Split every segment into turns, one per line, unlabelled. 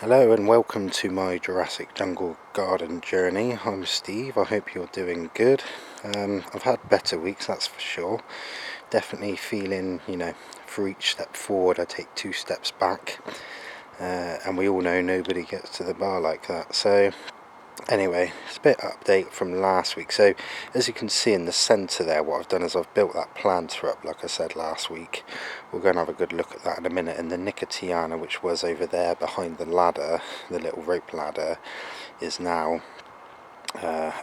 Hello and welcome to my Jurassic Jungle garden journey. I'm Steve, I hope you're doing good. I've had better weeks, that's for sure. Definitely feeling, for each step forward I take 2 steps back. And we all know nobody gets to the bar like that. So anyway, it's a bit update from last week. So as you can see in the centre there, what I've done is I've built that planter up like I said last week. We'll go and have a good look at that in a minute. And the Niponicum, which was over there behind the ladder, the little rope ladder, is now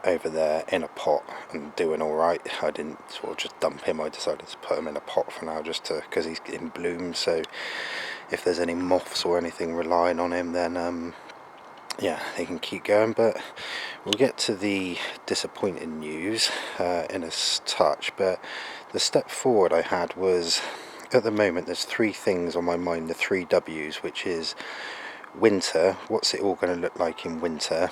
over there in a pot and doing alright. I didn't sort of just dump him, I decided to put him in a pot for now just to, because he's in bloom, so if there's any moths or anything relying on him, then yeah, they can keep going. But we'll get to the disappointing news in a touch. But the step forward I had was, at the moment there's 3 things on my mind, the 3 W's, which is winter, what's it all going to look like in winter,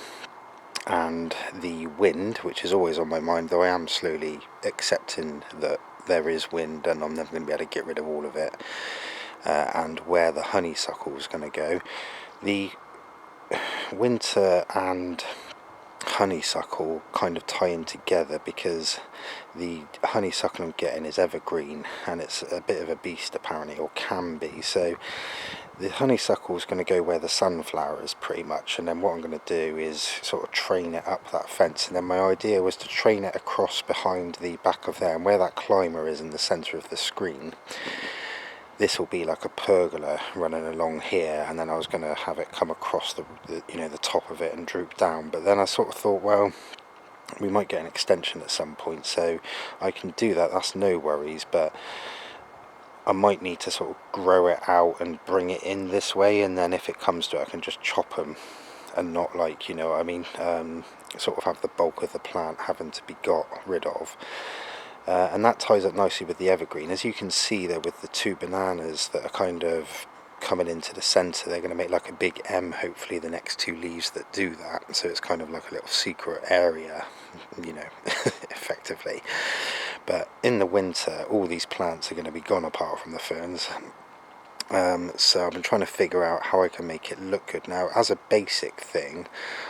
and the wind, which is always on my mind, though I am slowly accepting that there is wind and I'm never going to be able to get rid of all of it, and where the honeysuckle is going to go. The winter and honeysuckle kind of tie in together because the honeysuckle I'm getting is evergreen and it's a bit of a beast apparently, or can be. So the honeysuckle is going to go where the sunflower is pretty much, and then what I'm going to do is sort of train it up that fence. And then my idea was to train it across behind the back of there, and where that climber is in the centre of the screen, this will be like a pergola running along here, and then I was going to have it come across the top of it and droop down. But then I sort of thought, well, we might get an extension at some point, so I can do that, that's no worries. But I might need to sort of grow it out and bring it in this way, and then if it comes to it I can just chop them and not, like, sort of have the bulk of the plant having to be got rid of. And that ties up nicely with the evergreen. As you can see there with the 2 bananas that are kind of coming into the centre, they're going to make like a big M, hopefully, the next 2 leaves that do that. So it's kind of like a little secret area, effectively. But in the winter, all these plants are going to be gone apart from the ferns. So I've been trying to figure out how I can make it look good. Now, as a basic thing,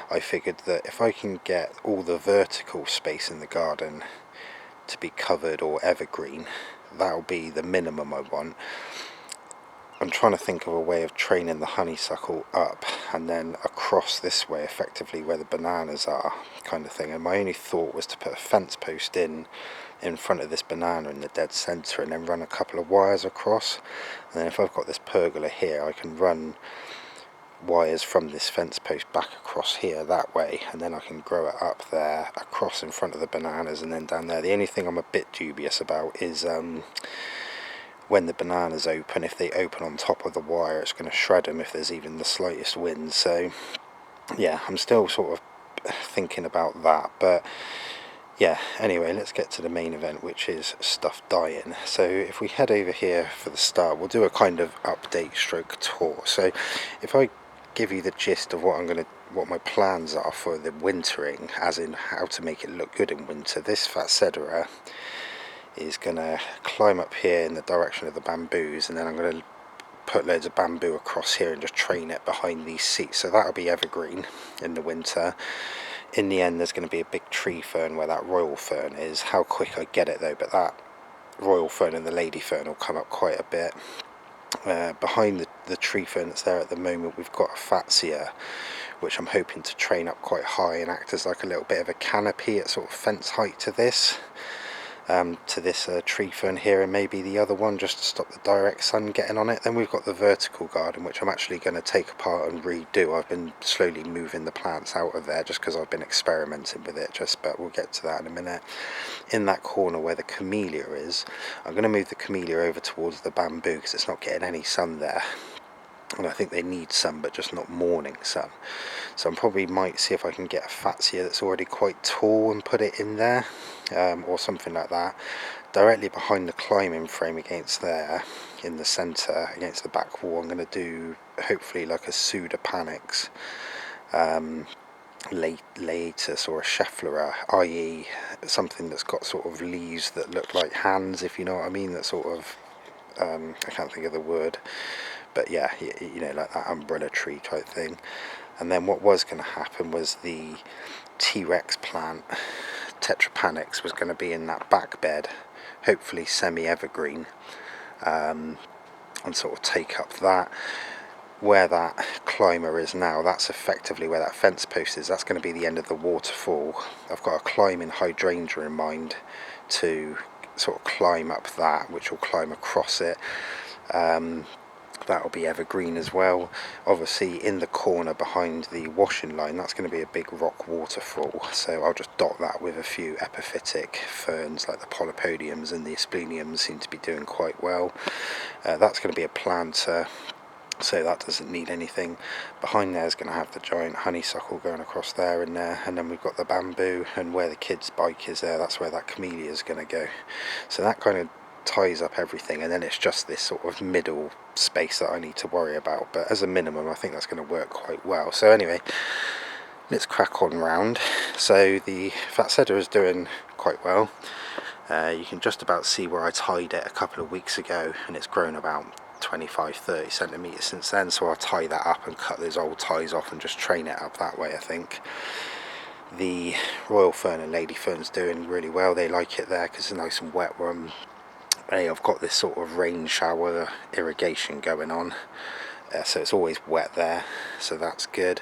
I figured that if I can get all the vertical space in the garden to be covered or evergreen, that'll be the minimum I want. I'm trying to think of a way of training the honeysuckle up and then across this way, effectively where the bananas are, kind of thing. And my only thought was to put a fence post in front of this banana in the dead centre, and then run a couple of wires across. And then if I've got this pergola here, I can run wires from this fence post back across here that way, and then I can grow it up there across in front of the bananas and then down there. The only thing I'm a bit dubious about is when the bananas open, if they open on top of the wire, it's going to shred them if there's even the slightest wind. So yeah, I'm still sort of thinking about that. But yeah, anyway, let's get to the main event, which is stuff dying. So if we head over here for the start, we'll do a kind of update stroke tour. So if I give you the gist of what my plans are for the wintering, as in how to make it look good in winter, this Fatshedera is going to climb up here in the direction of the bamboos, and then I'm going to put loads of bamboo across here and just train it behind these seats. So that'll be evergreen in the winter. In the end, there's going to be a big tree fern where that royal fern is. How quick I get it though, but that royal fern and the lady fern will come up quite a bit. Behind the tree fern that's there at the moment, we've got a Fatsia, which I'm hoping to train up quite high and act as like a little bit of a canopy at sort of fence height to this tree fern here, and maybe the other one, just to stop the direct sun getting on it. Then we've got the vertical garden, which I'm actually going to take apart and redo. I've been slowly moving the plants out of there just because I've been experimenting with it, but we'll get to that in a minute. In that corner where the camellia is, I'm going to move the camellia over towards the bamboo because it's not getting any sun there, and I think they need sun, but just not morning sun. So I probably might see if I can get a Fatsia that's already quite tall and put it in there, or something like that, directly behind the climbing frame against there in the centre against the back wall. I'm going to do hopefully like a Pseudopanix latus or a Schefflera, i.e. something that's got sort of leaves that look like hands, if you know what I mean, that sort of I can't think of the word, but yeah, you know, like that umbrella tree type thing. And then what was going to happen was the T-Rex plant, Tetrapanix, was going to be in that back bed, hopefully semi-evergreen, and sort of take up that. Where that climber is now, that's effectively where that fence post is. That's going to be the end of the waterfall. I've got a climbing hydrangea in mind to sort of climb up that, which will climb across it. That will be evergreen as well. Obviously in the corner behind the washing line, that's going to be a big rock waterfall, so I'll just dot that with a few epiphytic ferns like the Polypodiums, and the Aspleniums seem to be doing quite well. That's going to be a planter, so that doesn't need anything. Behind there is going to have the giant honeysuckle going across there and there, and then we've got the bamboo, and where the kids' bike is there, that's where that camellia is going to go. So that kind of ties up everything, and then it's just this sort of middle space that I need to worry about, but as a minimum I think that's going to work quite well. So anyway, let's crack on round. So the Fatshedera is doing quite well. You can just about see where I tied it a couple of weeks ago, and it's grown about 25-30 centimeters since then, so I'll tie that up and cut those old ties off and just train it up that way, I think. The Royal Fern and Lady Fern's doing really well. They like it there because it's nice and wet where I've got this sort of rain shower irrigation going on, so it's always wet there, so that's good.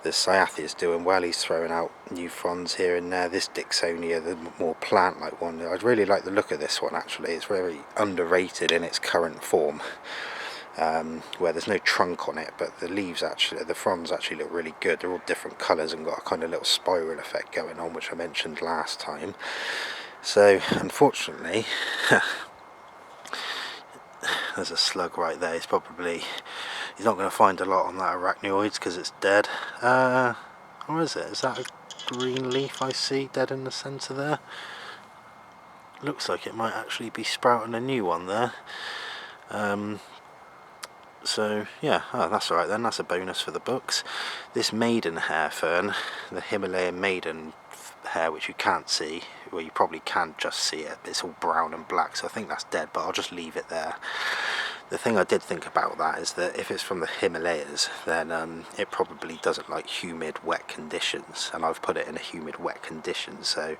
The Cyathea is doing well. He's throwing out new fronds here and there. This Dicksonia, the more plant-like one, I'd really like the look of this one actually. It's very underrated in its current form, where there's no trunk on it, but the leaves actually, the fronds actually look really good. They're all different colours and got a kind of little spiral effect going on, which I mentioned last time. So unfortunately, there's a slug right there. He's not going to find a lot on that Arachniodes because it's dead. Or is it? Is that a green leaf I see dead in the centre there? Looks like it might actually be sprouting a new one there. So yeah, that's alright then, that's a bonus for the books. This Maidenhair Fern, the Himalayan maiden hair, which you can't see, well, you probably can just see it, it's all brown and black, so I think that's dead, but I'll just leave it there. The thing I did think about that is that if it's from the Himalayas, then it probably doesn't like humid, wet conditions, and I've put it in a humid, wet condition, so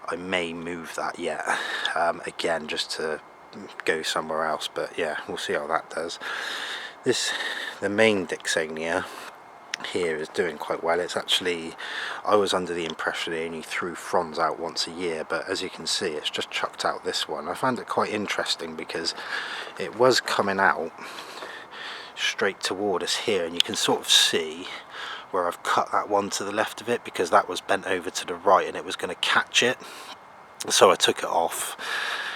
I may move that yet, again, just to go somewhere else, but yeah, we'll see how that does. The main Dicksonia here is doing quite well. It's actually, I was under the impression they only threw fronds out once a year, but as you can see, it's just chucked out this one. I found it quite interesting because it was coming out straight toward us here, and you can sort of see where I've cut that one to the left of it because that was bent over to the right and it was going to catch it, so I took it off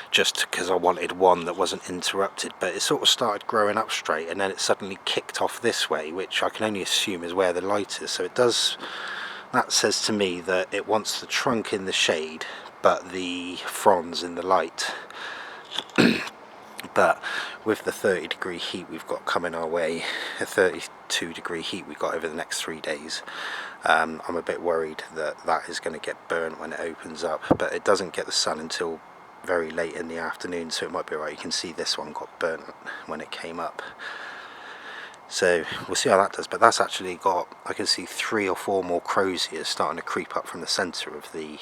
just because I wanted one that wasn't interrupted, but it sort of started growing up straight and then it suddenly kicked off this way, which I can only assume is where the light is. So it does, that says to me that it wants the trunk in the shade but the fronds in the light. But with the 30-degree heat we've got coming our way, a 32-degree heat we've got over the next 3 days, I'm a bit worried that that is going to get burnt when it opens up, but it doesn't get the sun until very late in the afternoon, so it might be alright. You can see this one got burnt when it came up, so we'll see how that does. But that's actually got, I can see 3 or 4 more croziers starting to creep up from the centre of the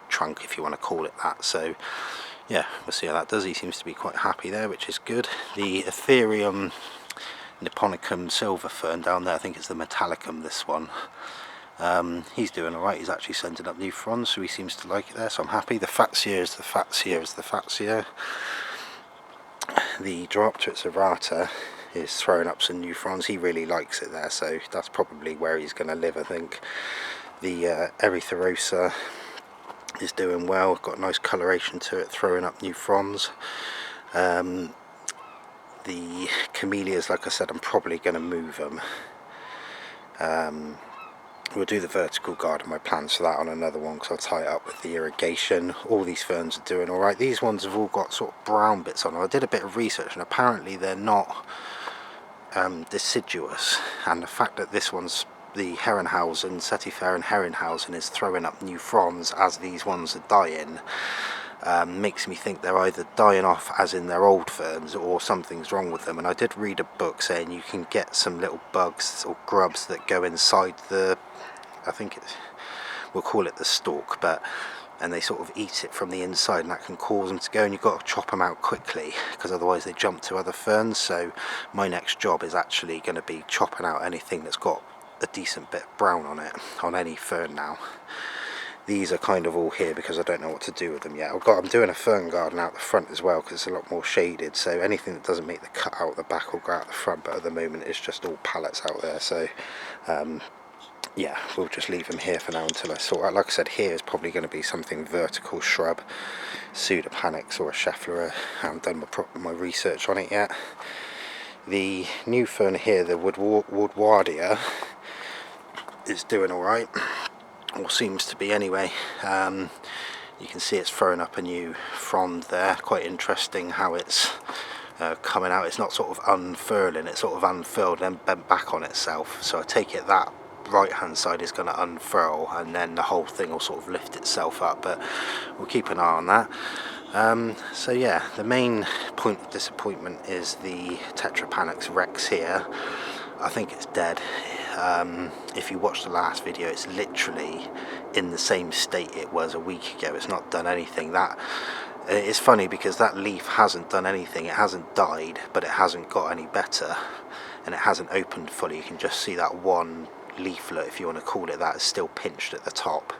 trunk, if you want to call it that. So yeah, we'll see how that does. He seems to be quite happy there, which is good. The Athyrium Niponicum silver fern down there, I think it's the Metalicum, this one. He's doing alright. He's actually sending up new fronds, so he seems to like it there, so I'm happy. The Fatsia is the Fatsia. The Dryopteris Arata is throwing up some new fronds. He really likes it there, so that's probably where he's going to live, I think. The Erythrososa is doing well, got a nice coloration to it, throwing up new fronds. The camellias, like I said, I'm probably going to move them. We'll do the vertical garden, my plans for that on another one, because I'll tie it up with the irrigation. All these ferns are doing alright. These ones have all got sort of brown bits on them. I did a bit of research and apparently they're not deciduous, and the fact that this one's, the Herrenhausen, Setiferum Herrenhausen, is throwing up new fronds as these ones are dying, makes me think they're either dying off as in their old ferns, or something's wrong with them. And I did read a book saying you can get some little bugs or grubs that go inside the, I think we'll call it the stalk, and they sort of eat it from the inside, and that can cause them to go, and you've got to chop them out quickly because otherwise they jump to other ferns. So my next job is actually going to be chopping out anything that's got a decent bit of brown on it, on any fern now. These are kind of all here because I don't know what to do with them yet. I'm doing a fern garden out the front as well because it's a lot more shaded, so anything that doesn't make the cut out the back will go out the front, but at the moment it's just all pallets out there. So yeah, we'll just leave them here for now until I sort out. Like I said, here is probably going to be something vertical shrub, Pseudopanix or a Schefflera. I haven't done my research on it yet. The new fern here, the Woodwardia, is doing alright, or seems to be anyway. You can see it's thrown up a new frond there. Quite interesting how it's coming out. It's not sort of unfurling, it's sort of unfurled and then bent back on itself. So I take it that right hand side is going to unfurl and then the whole thing will sort of lift itself up, but we'll keep an eye on that. So yeah, the main point of disappointment is the Tetrapanax Rex here. I think it's dead. If you watch the last video, it's literally in the same state it was a week ago. It's not done anything. That it's funny because that leaf hasn't done anything. It hasn't died, but it hasn't got any better, and it hasn't opened fully. You can just see that one leaflet, if you want to call it that, is still pinched at the top.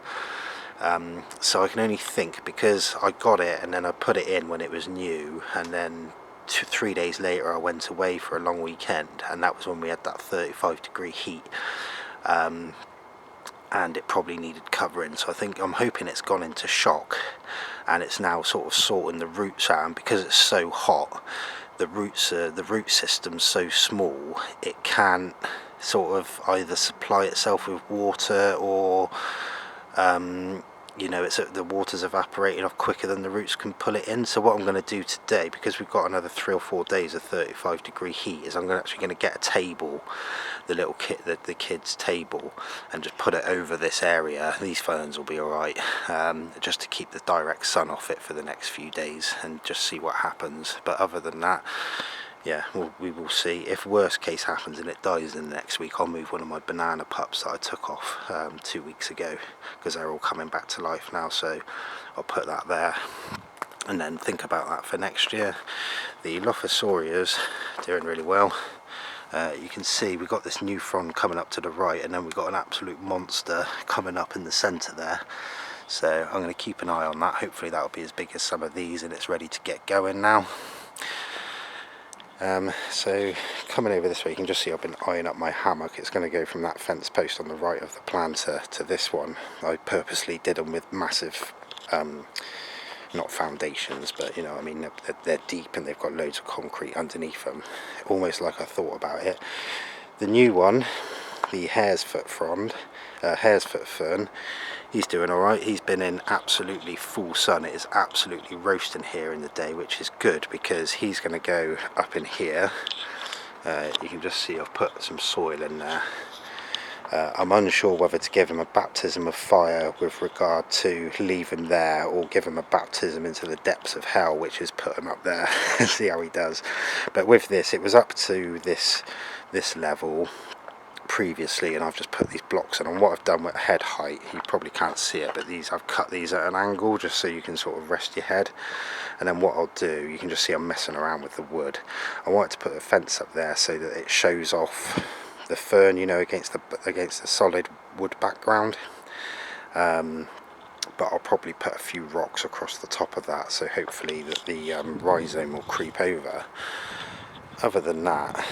So I can only think, because I got it and then I put it in when it was new, and then 3 days later I went away for a long weekend, and that was when we had that 35-degree heat, and it probably needed covering. So I'm hoping it's gone into shock and it's now sort of sorting the roots out, and because it's so hot, the root system's so small, it can't sort of either supply itself with water, or you know, the water's evaporating off quicker than the roots can pull it in. So what I'm going to do today, because we've got another 3 or 4 days of 35-degree heat, is I'm actually going to get a table, the little the kids' table, and just put it over this area. These ferns will be alright, just to keep the direct sun off it for the next few days and just see what happens. But other than that, yeah, we will see. If worst case happens and it dies in the next week, I'll move one of my banana pups that I took off 2 weeks ago, because they're all coming back to life now, so I'll put that there and then think about that for next year. The Lophosaurias doing really well. You can see we've got this new frond coming up to the right, and then we've got an absolute monster coming up in the centre there. So I'm going to keep an eye on that. Hopefully that'll be as big as some of these and it's ready to get going now. So coming over this way, you can just see I've been eyeing up my hammock. It's going to go from that fence post on the right of the planter to this one. I purposely did them with massive, not foundations, but you know, I mean, they're deep and they've got loads of concrete underneath them, almost like I thought about it. The new one, the hare's foot fern, he's doing alright. He's been in absolutely full sun. It is absolutely roasting here in the day, which is good because he's going to go up in here. You can just see I've put some soil in there. I'm unsure whether to give him a baptism of fire with regard to leave him there, or give him a baptism into the depths of hell, which is put him up there and see how he does. But with this, it was up to this level previously, and I've just put these blocks in. And what I've done with head height, you probably can't see it, but I've cut these at an angle just so you can sort of rest your head. And then what I'll do, you can just see I'm messing around with the wood. I wanted to put a fence up there so that it shows off the fern, you know, against the solid wood background. But I'll probably put a few rocks across the top of that, so hopefully that the rhizome will creep over. Other than that,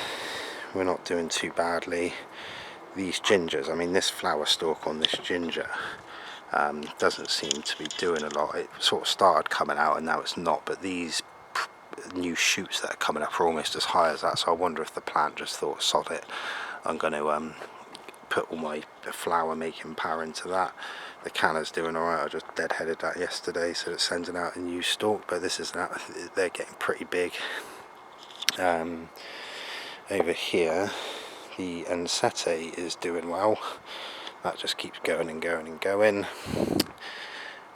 we're not doing too badly. These gingers, I mean, this flower stalk on this ginger doesn't seem to be doing a lot. It sort of started coming out and now it's not, but these new shoots that are coming up are almost as high as that, so I wonder if the plant just thought, sod it, I'm going to put all my flower making power into that. The canna's doing alright. I just deadheaded that yesterday, so it's sending out a new stalk, but this is now, they're getting pretty big. Over here, the Ensete is doing well. That just keeps going and going and going.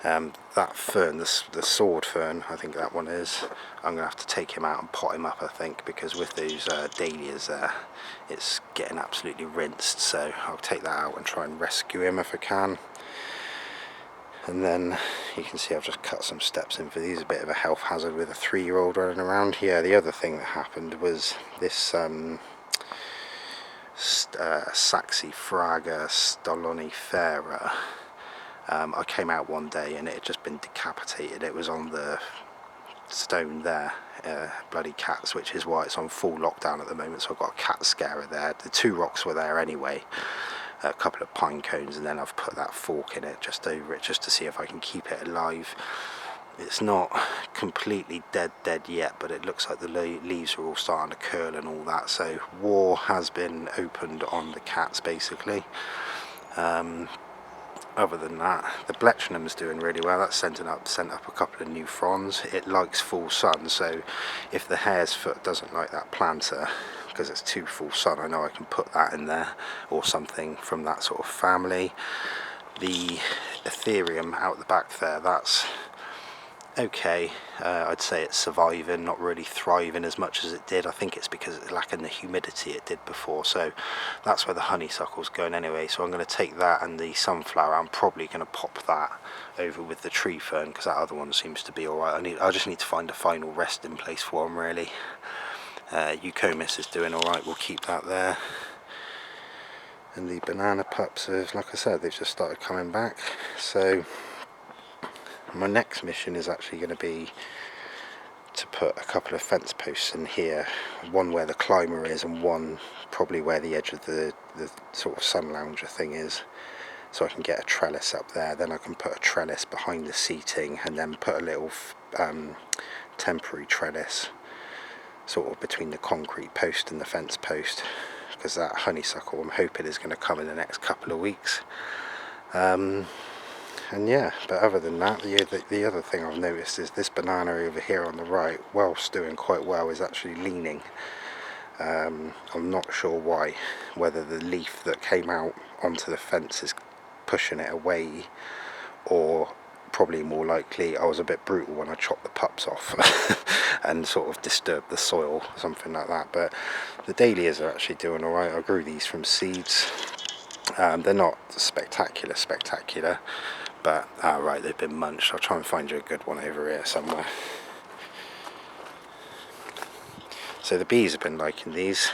That fern, the sword fern, I think that one is, I'm going to have to take him out and pot him up, I think, because with those dahlias there, it's getting absolutely rinsed, so I'll take that out and try and rescue him if I can. And then you can see I've just cut some steps in for these, a bit of a health hazard with a 3-year-old running around. Yeah, the other thing that happened was this Saxifraga Stolonifera. I came out one day and it had just been decapitated. It was on the stone there, bloody cats, which is why it's on full lockdown at the moment, so I've got a cat scarer there. The 2 rocks were there anyway, a couple of pine cones, and then I've put that fork in it just over it just to see if I can keep it alive. It's not completely dead yet, but it looks like the leaves are all starting to curl and all that, so war has been opened on the cats basically. Other than that, the Blechnum's doing really well. That's sent up a couple of new fronds. It likes full sun, so if the hare's foot doesn't like that planter because it's too full sun, I know I can put that in there or something from that sort of family. The Athyrium out the back there, that's okay. I'd say it's surviving, not really thriving as much as it did. I think it's because it's lacking the humidity it did before, so that's where the honeysuckle's going anyway. So I'm going to take that and the sunflower, I'm probably going to pop that over with the tree fern because that other one seems to be alright. I just need to find a final resting place for them really. Eucomis is doing alright, we'll keep that there. And the banana pups have, like I said, they've just started coming back. So my next mission is actually going to be to put a couple of fence posts in here, one where the climber is and one probably where the edge of the sort of sun lounger thing is, so I can get a trellis up there. Then I can put a trellis behind the seating and then put a little temporary trellis sort of between the concrete post and the fence post, because that honeysuckle I'm hoping is going to come in the next couple of weeks. And yeah, but other than that, the other thing I've noticed is this banana over here on the right, whilst doing quite well, is actually leaning. I'm not sure why, whether the leaf that came out onto the fence is pushing it away, or probably more likely I was a bit brutal when I chopped the pups off and sort of disturbed the soil, something like that. But the dahlias are actually doing alright. I grew these from seeds. They're not spectacular, but right, they've been munched. I'll try and find you a good one over here somewhere. So the bees have been liking these.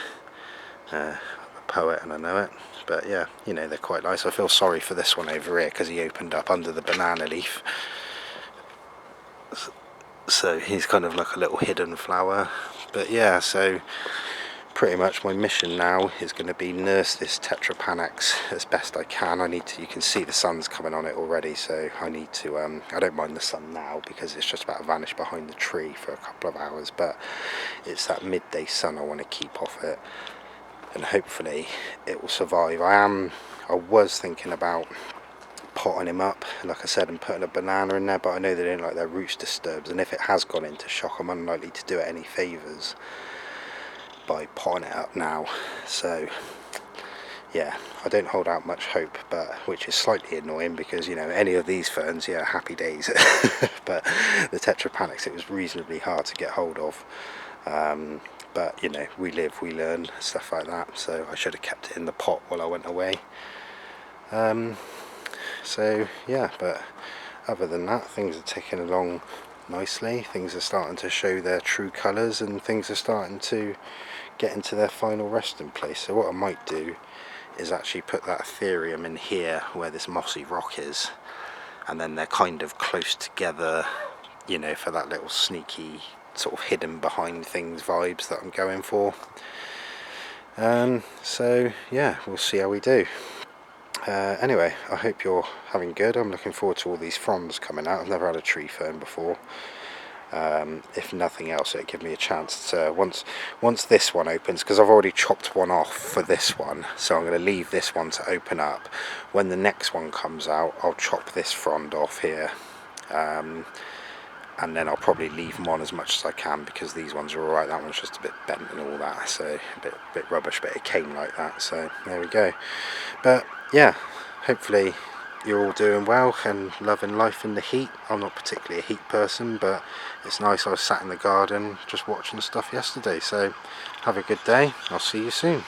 I'm a poet and I know it, but yeah, you know, they're quite nice. I feel sorry for this one over here because he opened up under the banana leaf, so he's kind of like a little hidden flower. But yeah, so pretty much my mission now is going to be nurse this Tetrapanax as best I can. You can see the sun's coming on it already, so I need to, I don't mind the sun now because it's just about to vanish behind the tree for a couple of hours, but it's that midday sun I want to keep off it, and hopefully it will survive. I was thinking about potting him up, like I said, and putting a banana in there, but I know they don't like their roots disturbed, and if it has gone into shock, I'm unlikely to do it any favours by potting it up now. So yeah, I don't hold out much hope, but which is slightly annoying because, you know, any of these ferns, yeah, happy days. But the Tetrapanax, it was reasonably hard to get hold of. But you know, we live, we learn, stuff like that. So I should have kept it in the pot while I went away. So yeah, but other than that, things are ticking along nicely. Things are starting to show their true colours, and things are starting to get into their final resting place. So what I might do is actually put that Athyrium in here where this mossy rock is, and then they're kind of close together, you know, for that little sneaky sort of hidden behind things vibes that I'm going for. So yeah, we'll see how we do. Anyway, I hope you're having good. I'm looking forward to all these fronds coming out. I've never had a tree fern before. If nothing else, it'll give me a chance to, once this one opens, because I've already chopped one off for this one, so I'm going to leave this one to open up. When the next one comes out, I'll chop this frond off here, and then I'll probably leave them on as much as I can, because these ones are alright. That one's just a bit bent and all that, so a bit rubbish, but it came like that, so there we go. But yeah, hopefully you're all doing well and loving life in the heat. I'm not particularly a heat person, but it's nice. I was sat in the garden just watching stuff yesterday. So have a good day. I'll see you soon.